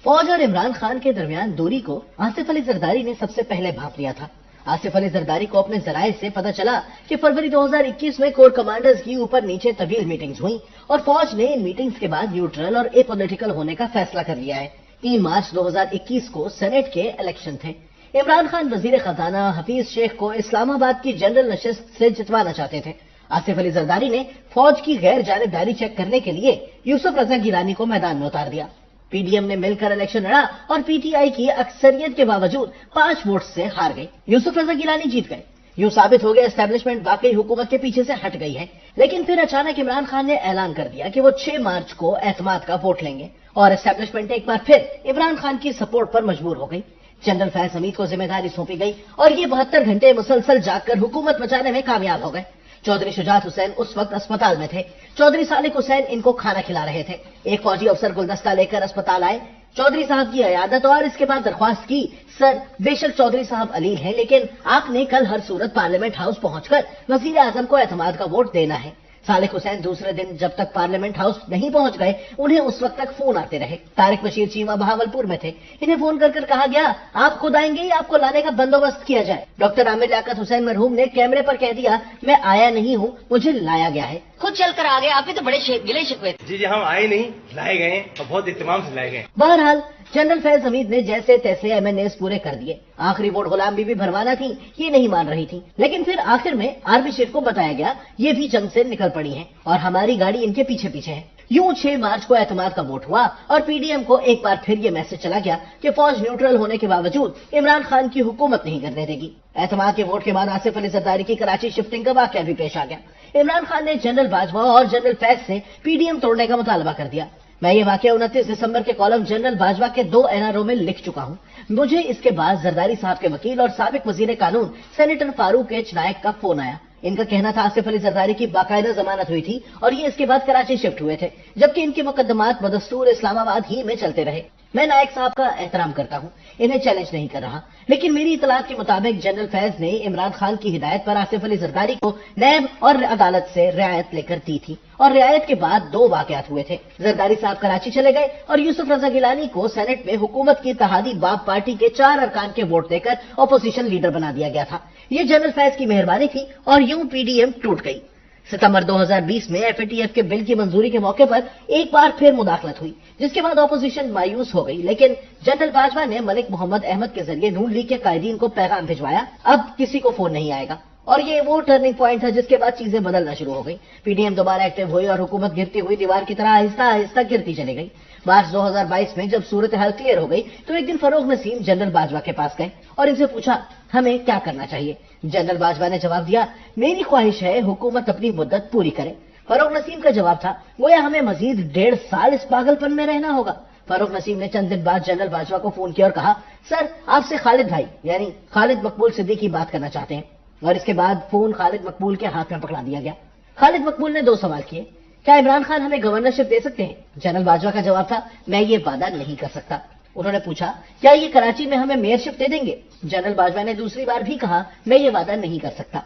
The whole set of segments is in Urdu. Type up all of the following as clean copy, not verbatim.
فوج اور عمران خان کے درمیان دوری کو آصف علی زرداری نے سب سے پہلے بھانپ لیا تھا۔ آصف علی زرداری کو اپنے ذرائع سے پتہ چلا کہ فروری 2021 میں کور کمانڈرز کی اوپر نیچے طویل میٹنگز ہوئیں اور فوج نے ان میٹنگز کے بعد نیوٹرل اور اے پولیٹیکل ہونے کا فیصلہ کر لیا ہے۔ 3 مارچ 2021 کو سینیٹ کے الیکشن تھے۔ عمران خان وزیر خزانہ حفیظ شیخ کو اسلام آباد کی جنرل نشست سے جتوانا چاہتے تھے۔ آصف علی زرداری نے فوج کی غیر جانبداری چیک کرنے کے لیے یوسف رضا گیلانی کو میدان میں اتار دیا۔ پی ڈی ایم نے مل کر الیکشن لڑا اور پی ٹی آئی کی اکثریت کے باوجود 5 ووٹ سے ہار گئی۔ یوسف رضا گیلانی جیت گئے۔ یوں ثابت ہو گیا اسٹیبلشمنٹ واقعی حکومت کے پیچھے سے ہٹ گئی ہے۔ لیکن پھر اچانک عمران خان نے اعلان کر دیا کہ وہ 6 مارچ کو اعتماد کا ووٹ لیں گے اور اسٹیبلشمنٹ ایک بار پھر عمران خان کی سپورٹ پر مجبور ہو گئی۔ جنرل فیض حمید کو ذمہ داری سونپی گئی اور یہ 72 گھنٹے مسلسل جاگ کر حکومت بچانے میں کامیاب ہو گئے۔ چودھری شجاعت حسین اس وقت اسپتال میں تھے۔ چودھری صالح حسین ان کو کھانا کھلا رہے تھے۔ ایک فوجی افسر گلدستہ لے کر اسپتال آئے، چودھری صاحب کی عیادت اور اس کے بعد درخواست کی، سر بے شک چودھری صاحب علیل ہیں لیکن آپ نے کل ہر صورت پارلیمنٹ ہاؤس پہنچ کر وزیر اعظم کو اعتماد کا ووٹ دینا ہے۔ صالح حسین دوسرے دن جب تک پارلیمنٹ ہاؤس نہیں پہنچ گئے انہیں اس وقت تک فون آتے رہے۔ طارق بشیر چیمہ بہاولپور میں تھے۔ انہیں فون کر کہا گیا آپ خود آئیں گے یا آپ کو لانے کا بندوبست کیا جائے؟ ڈاکٹر عامر لیاقت حسین مرحوم نے کیمرے پر کہہ دیا میں آیا نہیں ہوں، مجھے لایا گیا ہے۔ خود چل کر آ گئے، آپ بھی تو بڑے گلے شکوے تھے۔ جی ہم آئے نہیں، لائے گئے ہیں اور بہت اہتمام سے لائے گئے۔ بہرحال جنرل فیض حمید نے جیسے تیسے ایم این ایز پورے کر دیے۔ آخری ووٹ غلام بی بی بھروانا تھی، یہ نہیں مان رہی تھی، لیکن پھر آخر میں آرمی چیف کو بتایا گیا یہ بھی جنگ سے نکل پڑی ہیں اور ہماری گاڑی ان کے پیچھے پیچھے ہے۔ یوں 6 مارچ کو اعتماد کا ووٹ ہوا اور پی ڈی ایم کو ایک بار پھر یہ میسج چلا گیا کہ فوج نیوٹرل ہونے کے باوجود عمران خان کی حکومت نہیں کرنے دے گی۔ اعتماد کے ووٹ کے بعد آصف علی زرداری کی کراچی شفٹنگ کا واقعہ بھی پیش آ گیا۔ عمران خان نے جنرل باجوہ اور جنرل فیض سے پی ڈی ایم توڑنے کا مطالبہ کر دیا۔ میں یہ واقعہ 29 دسمبر کے کالم جنرل باجوہ کے 2 NRO میں لکھ چکا ہوں۔ مجھے اس کے بعد زرداری صاحب کے وکیل اور سابق وزیر قانون سینیٹر فاروق ایچ نائک کا فون آیا۔ ان کا کہنا تھا آصف علی زرداری کی باقاعدہ ضمانت ہوئی تھی اور یہ اس کے بعد کراچی شفٹ ہوئے تھے، جبکہ ان کے مقدمات بدستور اسلام آباد ہی میں چلتے رہے۔ میں نائک صاحب کا احترام کرتا ہوں، انہیں چیلنج نہیں کر رہا، لیکن میری اطلاعات کے مطابق جنرل فیض نے عمران خان کی ہدایت پر آصف علی زرداری کو نیب اور عدالت سے رعایت لے کر دی تھی اور رعایت کے بعد 2 واقعات ہوئے تھے۔ زرداری صاحب کراچی چلے گئے اور یوسف رضا گیلانی کو سینٹ میں حکومت کی اتحادی باب پارٹی کے 4 ارکان کے ووٹ دے کر اپوزیشن لیڈر بنا دیا گیا تھا۔ یہ جنرل فیض کی مہربانی تھی اور یوں پی ڈی ایم ٹوٹ گئی۔ ستمبر 2020 میں ایف اے ٹی ایف کے بل کی منظوری کے موقع پر ایک بار پھر مداخلت ہوئی، جس کے بعد اپوزیشن مایوس ہو گئی، لیکن جنرل باجوہ نے ملک محمد احمد کے ذریعے نون لیگ کے قائدین کو پیغام بھجوایا اب کسی کو فون نہیں آئے گا، اور یہ وہ ٹرننگ پوائنٹ تھا جس کے بعد چیزیں بدلنا شروع ہو گئی۔ پی ڈی ایم دوبارہ ایکٹیو ہوئی اور حکومت گرتی ہوئی دیوار کی طرح آہستہ آہستہ گرتی چلی گئی۔ مارچ 2022 میں جب صورتحال کلیئر ہو گئی تو ایک دن فروغ نسیم جنرل باجوہ کے پاس گئے اور ان سے پوچھا ہمیں کیا کرنا چاہیے۔ جنرل باجوہ نے جواب دیا میری خواہش ہے حکومت اپنی مدت پوری کرے۔ فروغ نسیم کا جواب تھا گویا ہمیں مزید 1.5 سال اس پاگل پن میں رہنا ہوگا۔ فروغ نسیم نے چند دن بعد جنرل باجوہ کو فون کیا اور کہا سر آپ سے خالد بھائی یعنی خالد مقبول صدیقی بات کرنا چاہتے ہیں، اور اس کے بعد فون خالد مقبول کے ہاتھ میں پکڑا دیا گیا۔ خالد مقبول نے 2 سوال کیے، کیا عمران خان ہمیں گورنرشپ دے سکتے ہیں؟ جنرل باجوہ کا جواب تھا میں یہ وعدہ نہیں کر سکتا۔ انہوں نے پوچھا کیا یہ کراچی میں ہمیں میئرشپ دے دیں گے؟ جنرل باجوہ نے دوسری بار بھی کہا میں یہ وعدہ نہیں کر سکتا۔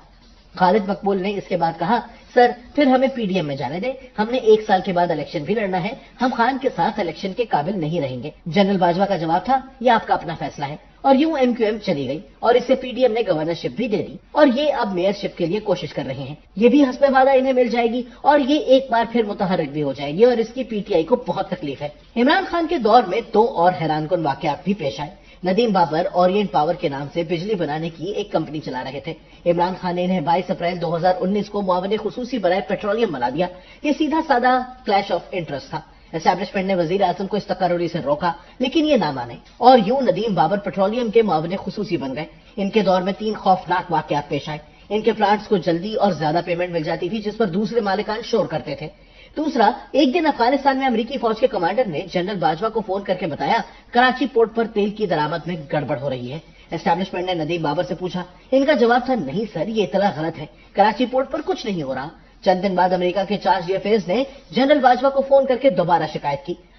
خالد مقبول نے اس کے بعد کہا سر پھر ہمیں پی ڈی ایم میں جانے دیں، ہم نے 1 سال کے بعد الیکشن بھی لڑنا ہے، ہم خان کے ساتھ الیکشن کے قابل نہیں رہیں گے۔ جنرل باجوہ کا جواب تھا یہ آپ کا اپنا فیصلہ ہے، اور یوں ایم کیو ایم چلی گئی اور اسے پی ڈی ایم نے گورنرشپ بھی دے دی اور یہ اب میئرشپ کے لیے کوشش کر رہے ہیں۔ یہ بھی حسب وعدہ انہیں مل جائے گی اور یہ ایک بار پھر متحرک بھی ہو جائے گی اور اس کی پی ٹی آئی کو بہت تکلیف ہے۔ عمران خان کے دور میں 2 اور حیران کن واقعات بھی پیش آئے۔ ندیم بابر اورینٹ پاور کے نام سے بجلی بنانے کی ایک کمپنی چلا رہے تھے۔ عمران خان نے انہیں 22 اپریل 2019 کو معاون خصوصی برائے پیٹرولیم بنا دیا۔ یہ سیدھا سادہ کلیش آف انٹرسٹ تھا۔ اسٹیبلشمنٹ نے وزیر اعظم کو اس تقرری سے روکا لیکن یہ نہ مانے اور یوں ندیم بابر پیٹرولیم کے معاون خصوصی بن گئے۔ ان کے دور میں 3 خوفناک واقعات پیش آئے۔ ان کے پلانٹس کو جلدی اور زیادہ پیمنٹ مل جاتی تھی جس پر دوسرے مالکان شور کرتے تھے۔ دوسرا، ایک دن افغانستان میں امریکی فوج کے کمانڈر نے جنرل باجوہ کو فون کر کے بتایا کراچی پورٹ پر تیل کی درآمد میں گڑبڑ ہو رہی ہے۔ اسٹیبلشمنٹ نے ندیم بابر سے پوچھا، ان کا جواب تھا نہیں سر یہ اطلاع غلط ہے، کراچی پورٹ پر کچھ نہیں ہو رہا۔ چند دن بعد امریکہ کے 4 GFAs نے جنرل باجوہ کو فون کر کے دوبارہ شکایت کی۔